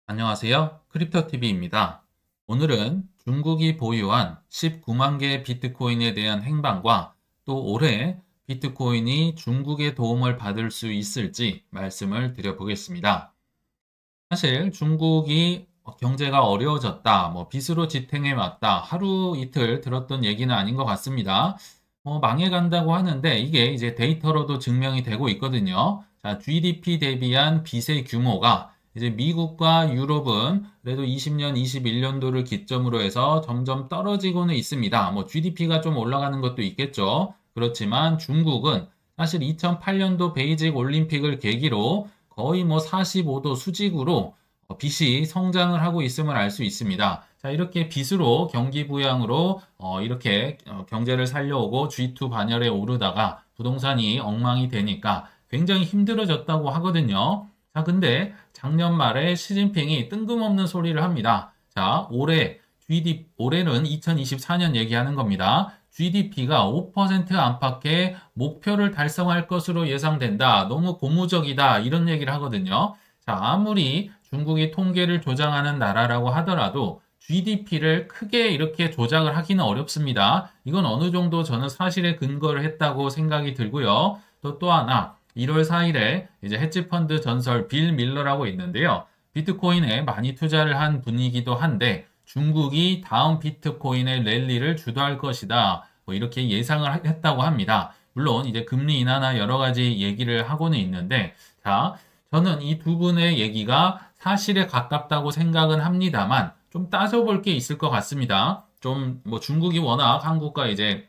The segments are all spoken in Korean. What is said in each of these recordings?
안녕하세요. 크립토TV입니다. 오늘은 중국이 보유한 19만 개의 비트코인에 대한 행방과 또 올해 비트코인이 중국의 도움을 받을 수 있을지 말씀을 드려보겠습니다. 사실 중국이 경제가 어려워졌다, 빚으로 지탱해 왔다, 하루 이틀 들었던 얘기는 아닌 것 같습니다. 망해간다고 하는데 이게 이제 데이터로도 증명이 되고 있거든요. 자, GDP 대비한 빚의 규모가 이제 미국과 유럽은 그래도 20년, 21년도를 기점으로 해서 점점 떨어지고는 있습니다. GDP가 좀 올라가는 것도 있겠죠. 그렇지만 중국은 사실 2008년도 베이징 올림픽을 계기로 거의 45도 수직으로 빚이 성장을 하고 있음을 알 수 있습니다. 자, 이렇게 빚으로 경기 부양으로 이렇게 경제를 살려오고 G2 반열에 오르다가 부동산이 엉망이 되니까 굉장히 힘들어졌다고 하거든요. 자, 근데 작년 말에 시진핑이 뜬금없는 소리를 합니다. 자, 올해는 2024년 얘기하는 겁니다. GDP가 5% 안팎의 목표를 달성할 것으로 예상된다. 너무 고무적이다. 이런 얘기를 하거든요. 자, 아무리 중국이 통계를 조장하는 나라라고 하더라도 GDP를 크게 이렇게 조작을 하기는 어렵습니다. 이건 어느 정도 저는 사실에 근거를 했다고 생각이 들고요. 또 하나, 1월 4일에 이제 헤지펀드 전설 빌 밀러라고 있는데요. 비트코인에 많이 투자를 한 분이기도 한데 중국이 다음 비트코인의 랠리를 주도할 것이다. 이렇게 예상을 했다고 합니다. 물론 이제 금리 인하나 여러 가지 얘기를 하고는 있는데, 자, 저는 이 두 분의 얘기가 사실에 가깝다고 생각은 합니다만 좀 따져볼 게 있을 것 같습니다. 좀 중국이 워낙 한국과 이제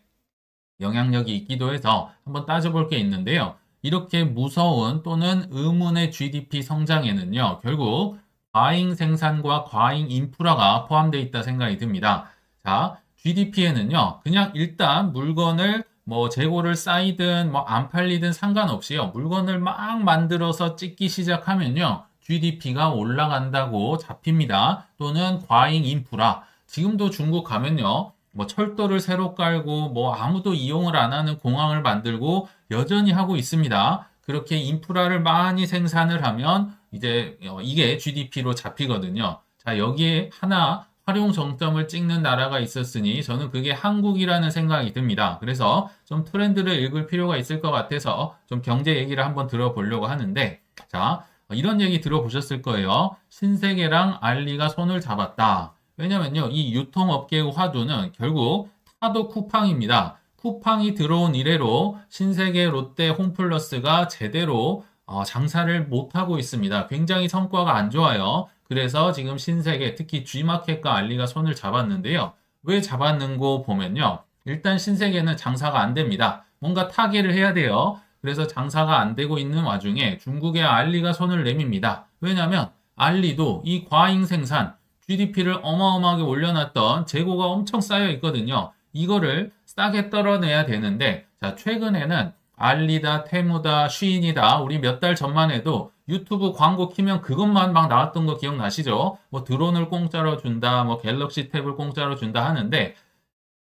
영향력이 있기도 해서 한번 따져볼 게 있는데요. 이렇게 무서운 또는 의문의 GDP 성장에는요, 결국 과잉 생산과 과잉 인프라가 포함되어 있다 생각이 듭니다. 자, GDP에는요, 그냥 일단 물건을 재고를 쌓이든 안 팔리든 상관없이요, 물건을 막 만들어서 찍기 시작하면요, GDP가 올라간다고 잡힙니다. 또는 과잉 인프라. 지금도 중국 가면요, 철도를 새로 깔고 아무도 이용을 안 하는 공항을 만들고 여전히 하고 있습니다. 그렇게 인프라를 많이 생산을 하면 이제 이게 GDP로 잡히거든요. 자, 여기에 하나 활용 정점을 찍는 나라가 있었으니 저는 그게 한국이라는 생각이 듭니다. 그래서 좀 트렌드를 읽을 필요가 있을 것 같아서 좀 경제 얘기를 한번 들어보려고 하는데, 자, 이런 얘기 들어보셨을 거예요. 신세계랑 알리가 손을 잡았다. 왜냐면요, 이 유통업계의 화두는 결국 타도 쿠팡입니다. 쿠팡이 들어온 이래로 신세계, 롯데, 홈플러스가 제대로 장사를 못하고 있습니다. 굉장히 성과가 안 좋아요. 그래서 지금 신세계, 특히 G마켓과 알리가 손을 잡았는데요. 왜 잡았는고 보면요. 일단 신세계는 장사가 안 됩니다. 뭔가 타개를 해야 돼요. 그래서 장사가 안 되고 있는 와중에 중국의 알리가 손을 내밉니다. 왜냐하면 알리도 이 과잉 생산, GDP를 어마어마하게 올려놨던 재고가 엄청 쌓여 있거든요. 이거를 싸게 떨어내야 되는데, 자, 최근에는 알리다, 테무다, 쉬인이다. 우리 몇 달 전만 해도 유튜브 광고 키면 그것만 막 나왔던 거 기억나시죠? 드론을 공짜로 준다, 갤럭시 탭을 공짜로 준다 하는데,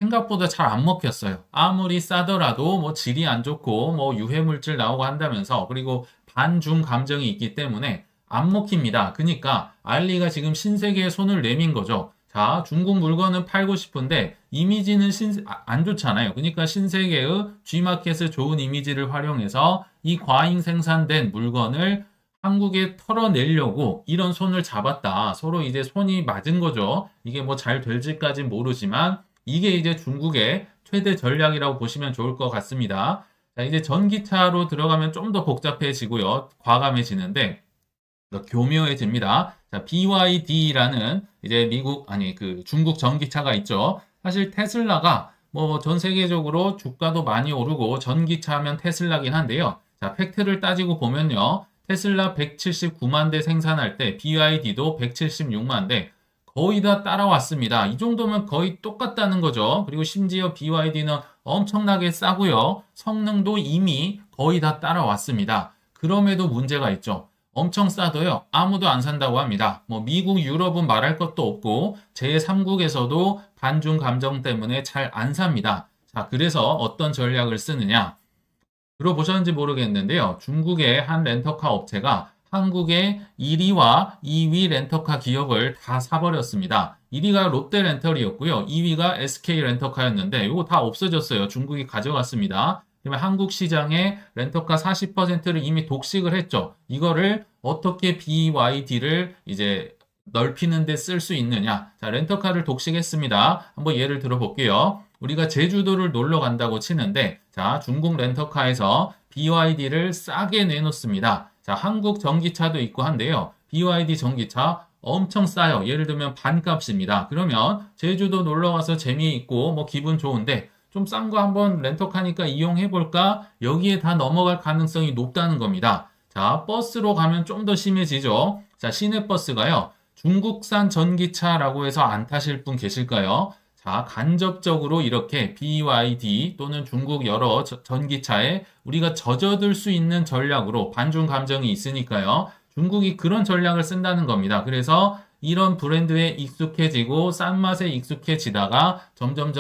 생각보다 잘 안 먹혔어요. 아무리 싸더라도 질이 안 좋고 유해물질 나오고 한다면서, 그리고 반중 감정이 있기 때문에 안 먹힙니다. 그러니까 알리가 지금 신세계에 손을 내민 거죠. 자, 중국 물건은 팔고 싶은데 이미지는 안 좋잖아요. 그러니까 신세계의 G마켓의 좋은 이미지를 활용해서 이 과잉 생산된 물건을 한국에 털어내려고 이런 손을 잡았다. 서로 이제 손이 맞은 거죠. 이게 잘 될지까진 모르지만 이게 이제 중국의 최대 전략이라고 보시면 좋을 것 같습니다. 자, 이제 전기차로 들어가면 좀 더 복잡해지고요. 과감해지는데 교묘해집니다. 자, BYD라는 이제 중국 전기차가 있죠. 사실 테슬라가 전 세계적으로 주가도 많이 오르고 전기차 하면 테슬라긴 한데요. 자, 팩트를 따지고 보면요. 테슬라 179만 대 생산할 때 BYD도 176만 대 거의 다 따라왔습니다. 이 정도면 거의 똑같다는 거죠. 그리고 심지어 BYD는 엄청나게 싸고요. 성능도 이미 거의 다 따라왔습니다. 그럼에도 문제가 있죠. 엄청 싸도요. 아무도 안 산다고 합니다. 미국, 유럽은 말할 것도 없고 제3국에서도 반중 감정 때문에 잘 안 삽니다. 자, 그래서 어떤 전략을 쓰느냐? 들어보셨는지 모르겠는데요. 중국의 한 렌터카 업체가 한국의 1위와 2위 렌터카 기업을 다 사버렸습니다. 1위가 롯데렌털이었고요. 2위가 SK렌터카였는데 이거 다 없어졌어요. 중국이 가져갔습니다. 그러면 한국 시장의 렌터카 40%를 이미 독식을 했죠. 이거를 어떻게 BYD를 이제 넓히는 데 쓸 수 있느냐. 자, 렌터카를 독식했습니다. 한번 예를 들어 볼게요. 우리가 제주도를 놀러 간다고 치는데, 자, 중국 렌터카에서 BYD를 싸게 내놓습니다. 자, 한국 전기차도 있고 한데요. BYD 전기차 엄청 싸요. 예를 들면 반값입니다. 그러면 제주도 놀러 가서 재미있고 뭐 기분 좋은데 좀 싼 거 한번 렌터카니까 이용해볼까? 여기에 다 넘어갈 가능성이 높다는 겁니다. 자, 버스로 가면 좀 더 심해지죠. 자, 시내버스가요. 중국산 전기차라고 해서 안 타실 분 계실까요? 자, 간접적으로 이렇게 BYD 또는 중국 여러 전기차에 우리가 젖어들 수 있는 전략으로 반중 감정이 있으니까요. 중국이 그런 전략을 쓴다는 겁니다. 그래서 이런 브랜드에 익숙해지고 싼 맛에 익숙해지다가 점점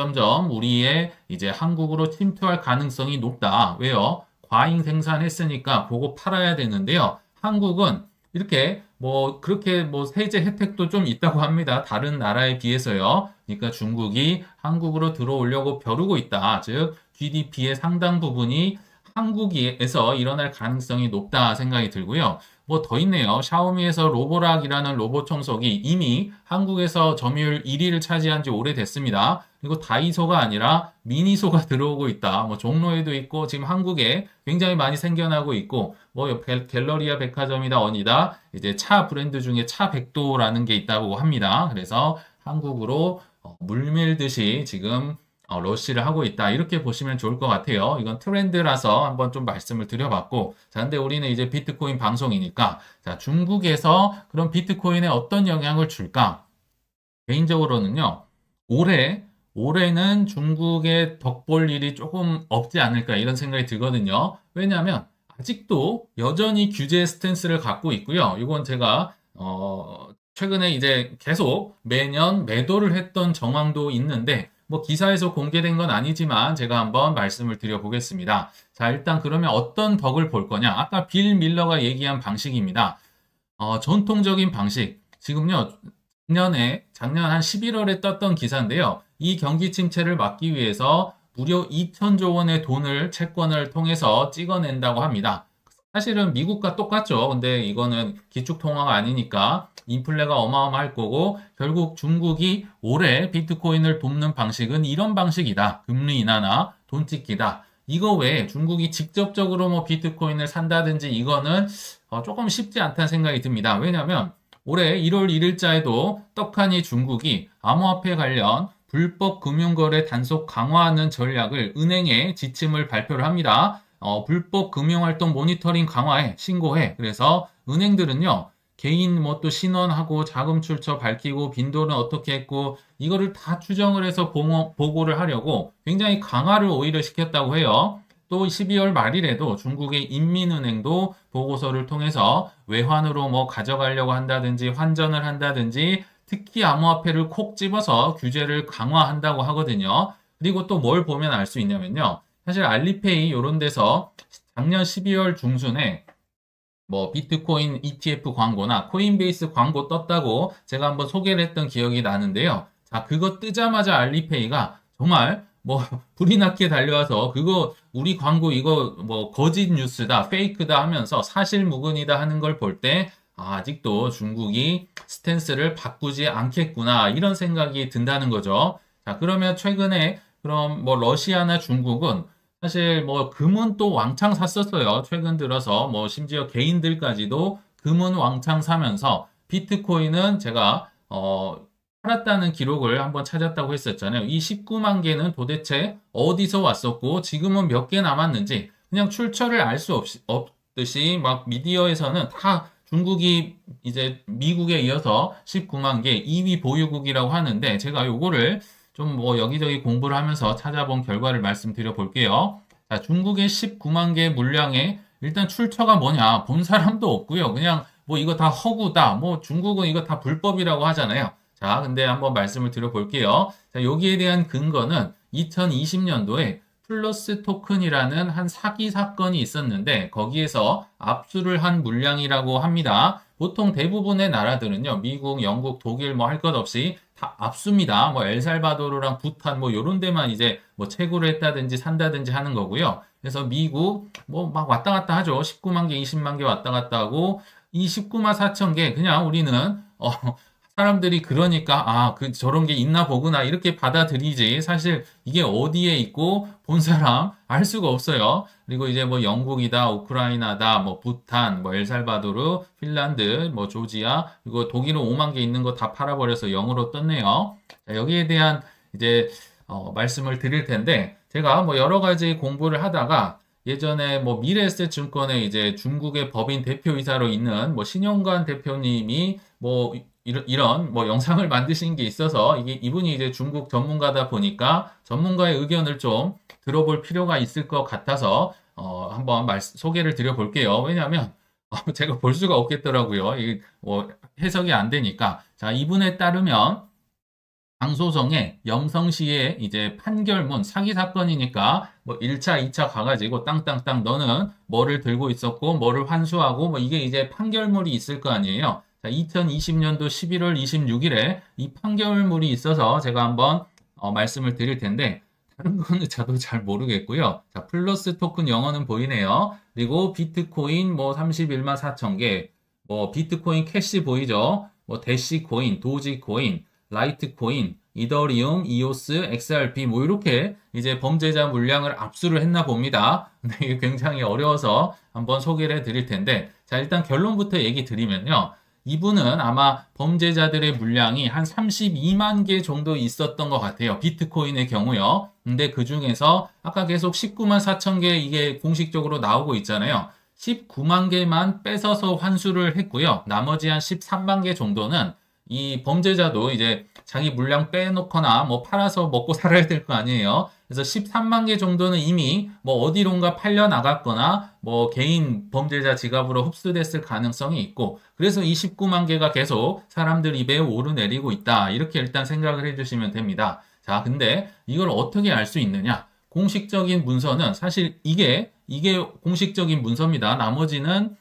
우리의 이제 한국으로 침투할 가능성이 높다. 왜요? 과잉 생산했으니까 보고 팔아야 되는데요. 한국은 이렇게 그렇게 세제 혜택도 좀 있다고 합니다. 다른 나라에 비해서요. 그러니까 중국이 한국으로 들어오려고 벼르고 있다. 즉 GDP의 상당 부분이 한국에서 일어날 가능성이 높다 생각이 들고요. 더 있네요. 샤오미에서 로보락이라는 로봇 청소기 이미 한국에서 점유율 1위를 차지한 지 오래됐습니다. 그리고 다이소가 아니라 미니소가 들어오고 있다. 종로에도 있고 지금 한국에 굉장히 많이 생겨나고 있고 갤러리아 백화점이다 어디다 이제 차 브랜드 중에 차백도라는 게 있다고 합니다. 그래서 한국으로 물밀듯이 지금 러쉬를 하고 있다. 이렇게 보시면 좋을 것 같아요. 이건 트렌드라서 한번 좀 말씀을 드려봤고, 자, 근데 우리는 이제 비트코인 방송이니까, 자, 중국에서 그럼 비트코인에 어떤 영향을 줄까? 개인적으로는요, 올해는 중국에 덕볼 일이 조금 없지 않을까, 이런 생각이 들거든요. 왜냐하면, 아직도 여전히 규제 스탠스를 갖고 있고요. 이건 제가, 최근에 이제 계속 매년 매도를 했던 정황도 있는데, 기사에서 공개된 건 아니지만 제가 한번 말씀을 드려보겠습니다. 자, 일단 그러면 어떤 덕을 볼 거냐? 아까 빌 밀러가 얘기한 방식입니다. 전통적인 방식. 지금요, 작년 한 11월에 떴던 기사인데요. 이 경기 침체를 막기 위해서 무려 2천조 원의 돈을 채권을 통해서 찍어낸다고 합니다. 사실은 미국과 똑같죠. 근데 이거는 기축통화가 아니니까 인플레가 어마어마할 거고 결국 중국이 올해 비트코인을 돕는 방식은 이런 방식이다. 금리 인하나 돈 찍기다. 이거 외에 중국이 직접적으로 비트코인을 산다든지 이거는 조금 쉽지 않다는 생각이 듭니다. 왜냐하면 올해 1월 1일자에도 떡하니 중국이 암호화폐 관련 불법 금융거래 단속 강화하는 전략을 은행에 지침을 발표를 합니다. 불법 금융활동 모니터링 강화해, 신고해. 그래서 은행들은요, 개인 또 신원하고 자금 출처 밝히고 빈도는 어떻게 했고, 이거를 다 추정을 해서 보고를 하려고 굉장히 강화를 오히려 시켰다고 해요. 또 12월 말일에도 중국의 인민은행도 보고서를 통해서 외환으로 가져가려고 한다든지 환전을 한다든지 특히 암호화폐를 콕 집어서 규제를 강화한다고 하거든요. 그리고 또 뭘 보면 알 수 있냐면요. 사실 알리페이 이런 데서 작년 12월 중순에 비트코인 ETF 광고나 코인베이스 광고 떴다고 제가 한번 소개를 했던 기억이 나는데요. 자, 그거 뜨자마자 알리페이가 정말 불이 나게 달려와서 그거 우리 광고 이거 거짓 뉴스다, 페이크다 하면서 사실무근이다 하는 걸 볼 때 아직도 중국이 스탠스를 바꾸지 않겠구나 이런 생각이 든다는 거죠. 자, 그러면 최근에 그럼 러시아나 중국은 사실 금은 또 왕창 샀었어요. 최근 들어서 심지어 개인들까지도 금은 왕창 사면서 비트코인은 제가 팔았다는 기록을 한번 찾았다고 했었잖아요. 이 19만 개는 도대체 어디서 왔었고 지금은 몇 개 남았는지 그냥 출처를 알 수 없듯이 미디어에서는 다 중국이 이제 미국에 이어서 19만 개 2위 보유국이라고 하는데 제가 요거를 좀 여기저기 공부를 하면서 찾아본 결과를 말씀드려 볼게요. 자, 중국의 19만 개 물량에 일단 출처가 뭐냐 본 사람도 없고요. 그냥 이거 다 허구다. 중국은 이거 다 불법이라고 하잖아요. 자, 근데 한번 말씀을 드려 볼게요. 자, 여기에 대한 근거는 2020년도에 플러스 토큰이라는 한 사기 사건이 있었는데 거기에서 압수를 한 물량이라고 합니다. 보통 대부분의 나라들은요, 미국, 영국, 독일 뭐 할 것 없이 다 압수입니다. 뭐 엘살바도르랑 부탄 뭐 요런 데만 이제 뭐 채굴을 했다든지 산다든지 하는 거고요. 그래서 미국 뭐 막 왔다 갔다 하죠. 19만 개, 20만 개 왔다 갔다 하고 이 19만 4천 개 그냥 우리는 사람들이 그러니까 저런 게 있나 보구나 이렇게 받아들이지 사실 이게 어디에 있고 본 사람 알 수가 없어요. 그리고 이제 뭐 영국이다, 우크라이나다, 뭐 부탄, 뭐 엘살바도르, 핀란드, 뭐 조지아, 그리고 독일은 5만 개 있는 거 다 팔아버려서 0으로 떴네요. 자, 여기에 대한 이제 말씀을 드릴 텐데 제가 뭐 여러 가지 공부를 하다가 예전에 뭐 미래에셋증권의 이제 중국의 법인 대표이사로 있는 뭐 신영관 대표님이 뭐 이런 뭐 영상을 만드신 게 있어서 이분이 이제 중국 전문가다 보니까 전문가의 의견을 좀 들어볼 필요가 있을 것 같아서 한번 소개를 드려볼게요. 왜냐하면 제가 볼 수가 없겠더라고요. 이게 뭐 해석이 안 되니까. 자, 이분에 따르면 강소정의 염성시의 이제 판결문 사기 사건이니까 뭐 1차, 2차 가가지고 땅땅땅 너는 뭐를 들고 있었고 뭐를 환수하고 뭐 이게 이제 판결물이 있을 거 아니에요. 자, 2020년도 11월 26일에 이 판결물이 있어서 제가 한번 말씀을 드릴 텐데 다른 거는 저도 잘 모르겠고요. 자, 플러스 토큰 영어는 보이네요. 그리고 비트코인 뭐 31만 4천 개, 뭐 비트코인 캐시 보이죠? 뭐 대시코인, 도지코인, 라이트코인, 이더리움, 이오스, XRP 뭐 이렇게 이제 범죄자 물량을 압수를 했나 봅니다. 근데 이게 굉장히 어려워서 한번 소개를 해드릴 텐데 자, 일단 결론부터 얘기 드리면요. 이분은 아마 범죄자들의 물량이 한 32만 개 정도 있었던 것 같아요. 비트코인의 경우요. 근데 그 중에서 아까 계속 19만 4천 개 이게 공식적으로 나오고 있잖아요. 19만 개만 뺏어서 환수를 했고요. 나머지 한 13만 개 정도는 이 범죄자도 이제 자기 물량 빼놓거나 뭐 팔아서 먹고 살아야 될 거 아니에요. 그래서 13만 개 정도는 이미 뭐 어디론가 팔려 나갔거나 뭐 개인 범죄자 지갑으로 흡수됐을 가능성이 있고 그래서 이 19만 개가 계속 사람들 입에 오르내리고 있다. 이렇게 일단 생각을 해주시면 됩니다. 자, 근데 이걸 어떻게 알 수 있느냐? 공식적인 문서는 사실 이게 공식적인 문서입니다. 나머지는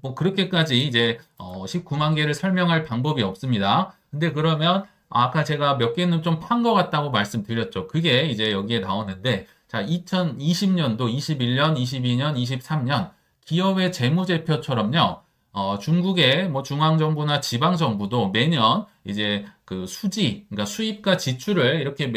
뭐 그렇게까지 이제 19만 개를 설명할 방법이 없습니다. 근데 그러면 아까 제가 몇 개는 좀 판 것 같다고 말씀드렸죠. 그게 이제 여기에 나오는데 자, 2020년도, 21년, 22년, 23년 기업의 재무제표처럼요. 중국의 뭐 중앙정부나 지방정부도 매년 이제 그 수지, 그러니까 수입과 지출을 이렇게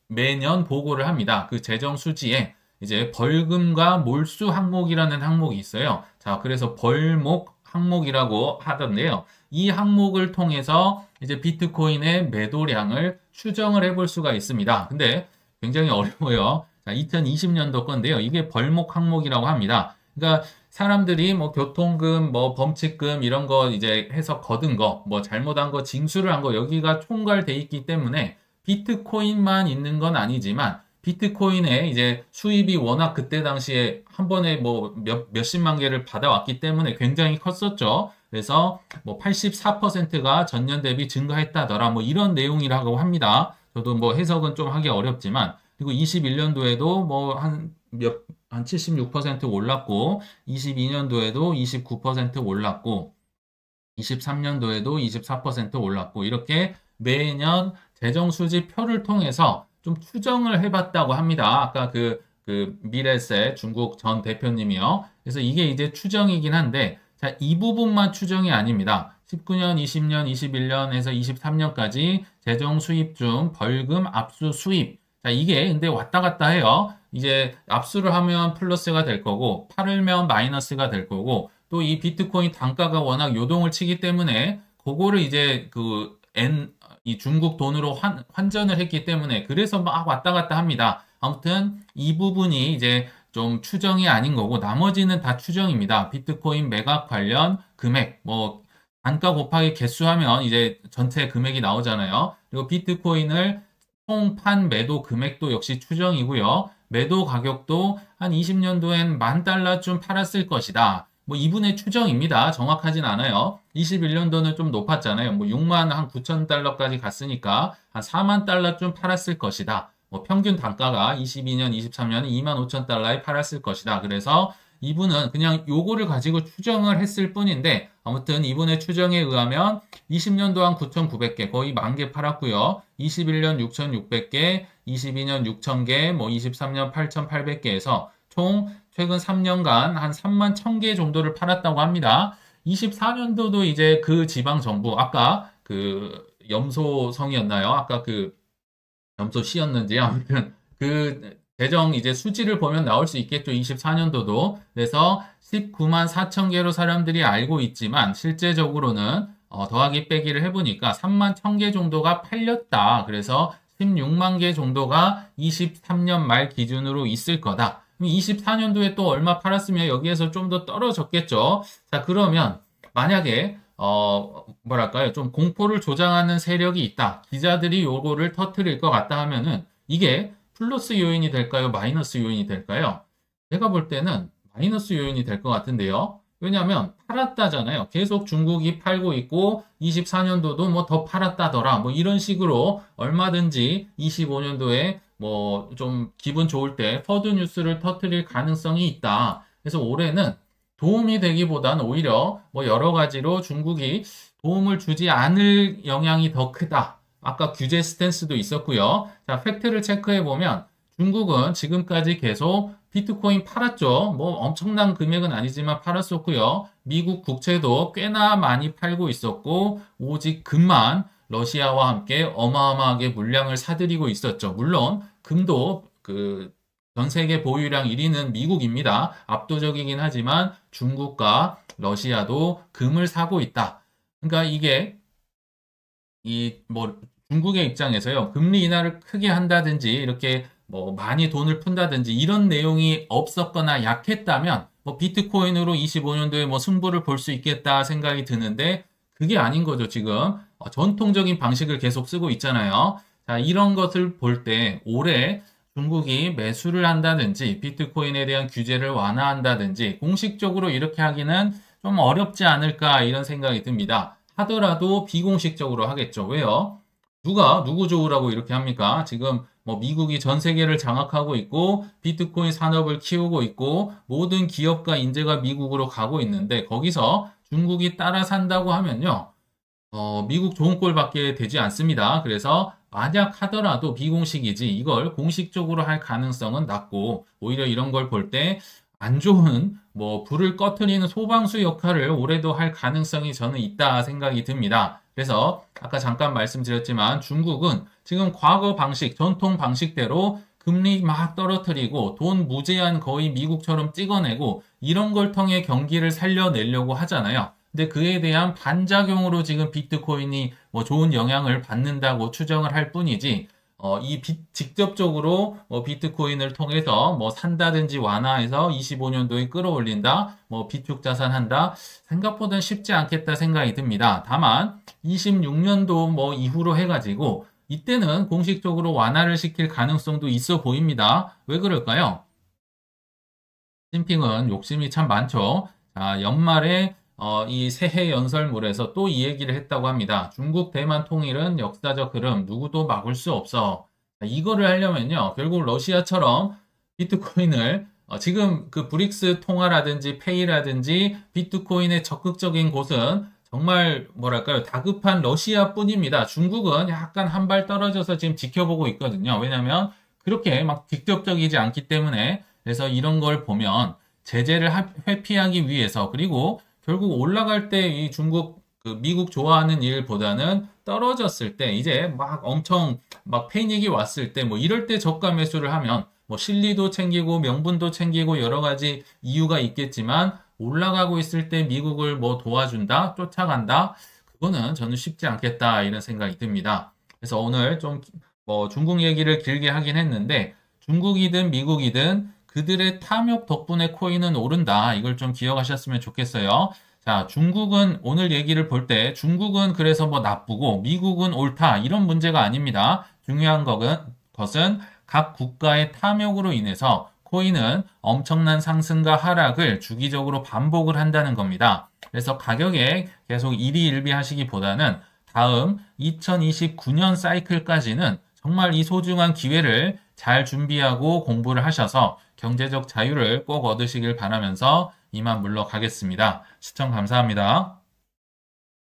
매년 보고를 합니다. 그 재정 수지에 이제 벌금과 몰수 항목이라는 항목이 있어요. 자, 그래서 벌목 항목이라고 하던데요. 이 항목을 통해서 이제 비트코인의 매도량을 추정을 해볼 수가 있습니다. 근데 굉장히 어려워요. 자, 2020년도 건데요. 이게 벌목 항목이라고 합니다. 그러니까 사람들이 뭐 교통금, 뭐 범칙금 이런 거 이제 해서 거둔 거, 뭐 잘못한 거, 징수를 한 거 여기가 총괄돼 있기 때문에 비트코인만 있는 건 아니지만 비트코인의 이제 수입이 워낙 그때 당시에 한 번에 뭐 몇십만 개를 받아왔기 때문에 굉장히 컸었죠. 그래서 뭐 84%가 전년 대비 증가했다더라. 뭐 이런 내용이라고 합니다. 저도 뭐 해석은 좀 하기 어렵지만 그리고 21년도에도 뭐 한 76% 올랐고 22년도에도 29% 올랐고 23년도에도 24% 올랐고 이렇게 매년 재정수지 표를 통해서 좀 추정을 해봤다고 합니다. 아까 그 미래세 중국 전 대표님이요. 그래서 이게 이제 추정이긴 한데, 자, 이 부분만 추정이 아닙니다. 19년, 20년, 21년에서 23년까지 재정 수입 중 벌금 압수 수입. 자, 이게 근데 왔다 갔다 해요. 이제 압수를 하면 플러스가 될 거고, 팔으면 마이너스가 될 거고, 또 이 비트코인 단가가 워낙 요동을 치기 때문에, 그거를 이제 이 중국 돈으로 환전을 했기 때문에 그래서 막 왔다 갔다 합니다. 아무튼 이 부분이 이제 좀 추정이 아닌 거고 나머지는 다 추정입니다. 비트코인 매각 관련 금액 뭐 단가 곱하기 개수하면 이제 전체 금액이 나오잖아요. 그리고 비트코인을 총판 매도 금액도 역시 추정이고요. 매도 가격도 한 20년도엔 $10,000쯤 팔았을 것이다. 뭐 이분의 추정입니다. 정확하진 않아요. 21년도는 좀 높았잖아요. 뭐 6만 한 $9,000까지 갔으니까 한 $40,000쯤 팔았을 것이다. 평균 단가가 22년, 23년에 25,000달러에 팔았을 것이다. 그래서 이분은 그냥 요거를 가지고 추정을 했을 뿐인데 아무튼 이분의 추정에 의하면 20년도 한 9,900개, 거의 10,000개 팔았고요. 21년 6,600개, 22년 6,000개, 23년 8,800개에서 총 최근 3년간 한 31,000개 정도를 팔았다고 합니다. 24년도도 이제 그 지방 정부, 아까 그 염소성이었나요? 아까 그 염소시였는지 아무튼 그 재정 이제 수지를 보면 나올 수 있겠죠. 24년도도. 그래서 19만 4천 개로 사람들이 알고 있지만 실제적으로는 더하기 빼기를 해보니까 3만 1,000개 정도가 팔렸다. 그래서 16만 개 정도가 23년 말 기준으로 있을 거다. 24년도에 또 얼마 팔았으면 여기에서 좀 더 떨어졌겠죠. 자, 그러면 만약에 뭐랄까요? 좀 공포를 조장하는 세력이 있다. 기자들이 요거를 터뜨릴 것 같다 하면은 이게 플러스 요인이 될까요? 마이너스 요인이 될까요? 제가 볼 때는 마이너스 요인이 될 것 같은데요. 왜냐하면 팔았다잖아요. 계속 중국이 팔고 있고 24년도도 뭐 더 팔았다더라. 뭐 이런 식으로 얼마든지 25년도에 뭐 좀 기분 좋을 때 퍼드 뉴스를 터뜨릴 가능성이 있다. 그래서 올해는 도움이 되기보다는 오히려 뭐 여러 가지로 중국이 도움을 주지 않을 영향이 더 크다. 아까 규제 스탠스도 있었고요. 자, 팩트를 체크해 보면 중국은 지금까지 계속 비트코인 팔았죠. 뭐 엄청난 금액은 아니지만 팔았었고요. 미국 국채도 꽤나 많이 팔고 있었고 오직 금만 러시아와 함께 어마어마하게 물량을 사들이고 있었죠. 물론 금도 전 세계 보유량 1위는 미국입니다. 압도적이긴 하지만 중국과 러시아도 금을 사고 있다. 그러니까 이게 중국의 입장에서요. 금리 인하를 크게 한다든지 이렇게 뭐 많이 돈을 푼다든지 이런 내용이 없었거나 약했다면 비트코인으로 25년도에 뭐 승부를 볼 수 있겠다 생각이 드는데 그게 아닌 거죠, 지금. 전통적인 방식을 계속 쓰고 있잖아요. 자, 이런 것을 볼 때 올해 중국이 매수를 한다든지 비트코인에 대한 규제를 완화한다든지 공식적으로 이렇게 하기는 좀 어렵지 않을까 이런 생각이 듭니다. 하더라도 비공식적으로 하겠죠. 왜요? 누구 좋으라고 이렇게 합니까? 지금 뭐 미국이 전 세계를 장악하고 있고 비트코인 산업을 키우고 있고 모든 기업과 인재가 미국으로 가고 있는데 거기서 중국이 따라 산다고 하면요. 미국 좋은 꼴밖에 되지 않습니다. 그래서 만약 하더라도 비공식이지 이걸 공식적으로 할 가능성은 낮고 오히려 이런 걸 볼 때 안 좋은 불을 꺼트리는 소방수 역할을 올해도 할 가능성이 저는 있다 생각이 듭니다. 그래서 아까 잠깐 말씀드렸지만 중국은 지금 과거 방식, 전통 방식대로 금리 막 떨어뜨리고 돈 무제한 거의 미국처럼 찍어내고 이런 걸 통해 경기를 살려내려고 하잖아요. 근데 그에 대한 반작용으로 지금 비트코인이 좋은 영향을 받는다고 추정을 할 뿐이지, 직접적으로 비트코인을 통해서 산다든지 완화해서 25년도에 끌어올린다, 비축 자산 한다, 생각보다는 쉽지 않겠다 생각이 듭니다. 다만, 26년도 이후로 해가지고, 이때는 공식적으로 완화를 시킬 가능성도 있어 보입니다. 왜 그럴까요? 시진핑은 욕심이 참 많죠. 자, 연말에 이 새해 연설문에서 또 이 얘기를 했다고 합니다. 중국 대만 통일은 역사적 흐름, 누구도 막을 수 없어. 이거를 하려면요, 결국 러시아처럼 비트코인을 지금 그 브릭스 통화라든지 페이라든지 비트코인의 적극적인 곳은 정말 뭐랄까요, 다급한 러시아뿐입니다. 중국은 약간 한 발 떨어져서 지금 지켜보고 있거든요. 왜냐하면 그렇게 막 직접적이지 않기 때문에. 그래서 이런 걸 보면 제재를 회피하기 위해서, 그리고 결국 올라갈 때 이 미국 좋아하는 일보다는 떨어졌을 때 이제 엄청 패닉이 왔을 때 이럴 때 저가 매수를 하면 실리도 챙기고 명분도 챙기고 여러 가지 이유가 있겠지만 올라가고 있을 때 미국을 도와준다, 쫓아간다, 그거는 저는 쉽지 않겠다 이런 생각이 듭니다. 그래서 오늘 좀 중국 얘기를 길게 하긴 했는데 중국이든 미국이든 그들의 탐욕 덕분에 코인은 오른다. 이걸 좀 기억하셨으면 좋겠어요. 자, 중국은 오늘 얘기를 볼 때 중국은 그래서 나쁘고 미국은 옳다. 이런 문제가 아닙니다. 중요한 것은 각 국가의 탐욕으로 인해서 코인은 엄청난 상승과 하락을 주기적으로 반복을 한다는 겁니다. 그래서 가격에 계속 일희일비하시기보다는 다음 2029년 사이클까지는 정말 이 소중한 기회를 잘 준비하고 공부를 하셔서 경제적 자유를 꼭 얻으시길 바라면서 이만 물러가겠습니다. 시청 감사합니다.